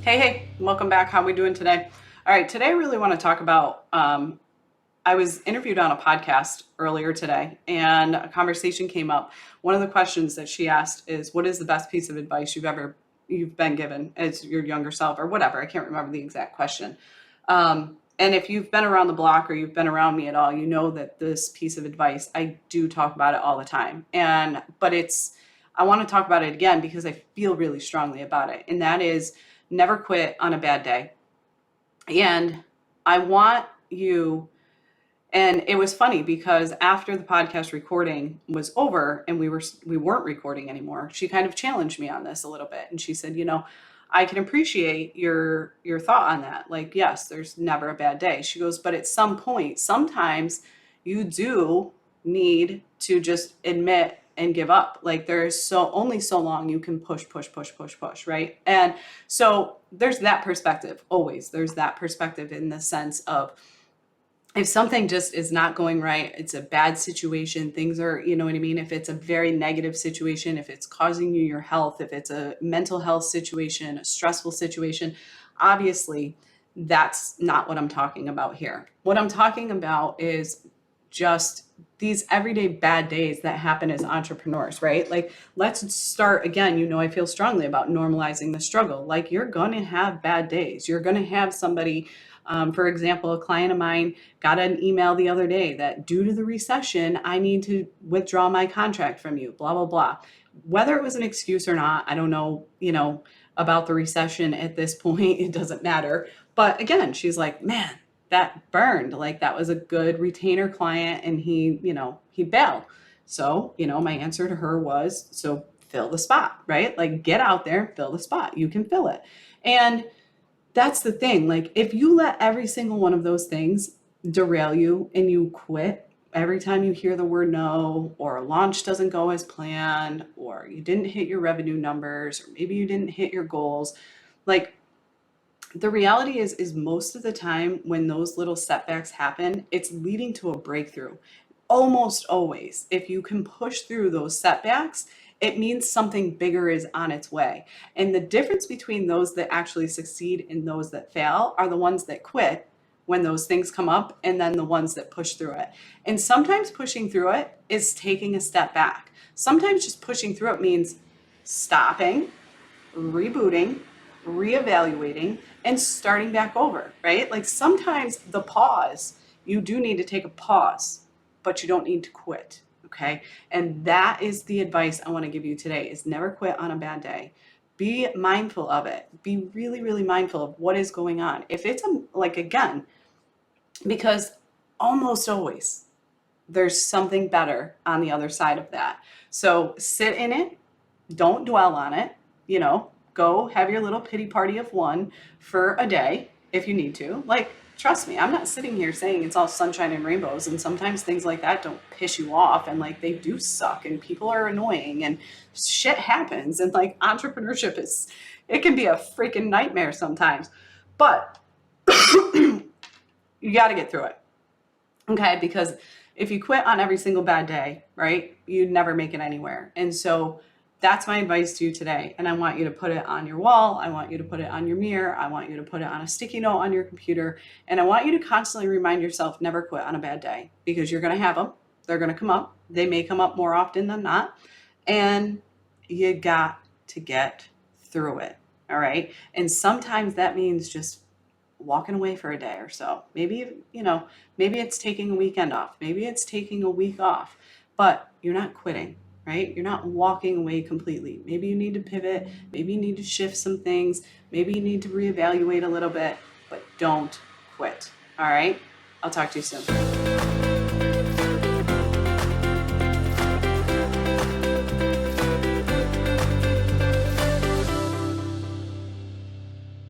Hey, welcome back. How are we doing today? All right, today I really want to talk about, I was interviewed on a podcast earlier today and a conversation came up. One of the questions that she asked is, what is the best piece of advice you've been given as your younger self or whatever? I can't remember the exact question. And if you've been around the block or you've been around me at all, you know that this piece of advice, I do talk about it all the time. I want to talk about it again because I feel really strongly about it. And that is never quit on a bad day. And I want you, and it was funny because after the podcast recording was over and we weren't recording anymore, she kind of challenged me on this a little bit. And she said, I can appreciate your thought on that. Like, yes, there's never a bad day. She goes, but at some point, sometimes you do need to just admit and give up. Like there's only so long you can push, right? And so there's that perspective. Always there's that perspective in the sense of if something just is not going right, it's a bad situation, things are, you know what I mean? If it's a very negative situation, if it's causing you your health, if it's a mental health situation, a stressful situation, obviously that's not what I'm talking about here. What I'm talking about is just these everyday bad days that happen as entrepreneurs, right? Like, let's start again. I feel strongly about normalizing the struggle. Like, you're going to have bad days. You're going to have somebody, for example, a client of mine got an email the other day that due to the recession, I need to withdraw my contract from you, blah, blah, blah. Whether it was an excuse or not, I don't know, about the recession at this point, it doesn't matter. But again, she's like, man, that burned. Like that was a good retainer client and he bailed. So, my answer to her was, so fill the spot, right? Like get out there, fill the spot. You can fill it. And that's the thing. Like if you let every single one of those things derail you and you quit every time you hear the word no, or a launch doesn't go as planned, or you didn't hit your revenue numbers, or maybe you didn't hit your goals, like the reality is most of the time when those little setbacks happen, it's leading to a breakthrough. Almost always, if you can push through those setbacks, it means something bigger is on its way. And the difference between those that actually succeed and those that fail are the ones that quit when those things come up, and then the ones that push through it. And sometimes pushing through it is taking a step back. Sometimes just pushing through it means stopping, rebooting, reevaluating, and starting back over, right? Like sometimes the pause, you do need to take a pause, but you don't need to quit, okay? And that is the advice I want to give you today is never quit on a bad day. Be mindful of it. Be really, really mindful of what is going on. If it's again, because almost always there's something better on the other side of that. So sit in it, don't dwell on it, go have your little pity party of one for a day if you need to. Like, trust me, I'm not sitting here saying it's all sunshine and rainbows. And sometimes things like that don't piss you off. And like, they do suck and people are annoying and shit happens. And like entrepreneurship it can be a freaking nightmare sometimes, but you got to get through it. Okay. Because if you quit on every single bad day, right, you'd never make it anywhere. And so that's my advice to you today. And I want you to put it on your wall. I want you to put it on your mirror. I want you to put it on a sticky note on your computer. And I want you to constantly remind yourself, never quit on a bad day, because you're going to have them. They're going to come up. They may come up more often than not. And you got to get through it. All right. And sometimes that means just walking away for a day or so. Maybe, maybe it's taking a weekend off. Maybe it's taking a week off, but you're not quitting. Right? You're not walking away completely. Maybe you need to pivot. Maybe you need to shift some things. Maybe you need to reevaluate a little bit, but don't quit. All right? I'll talk to you soon.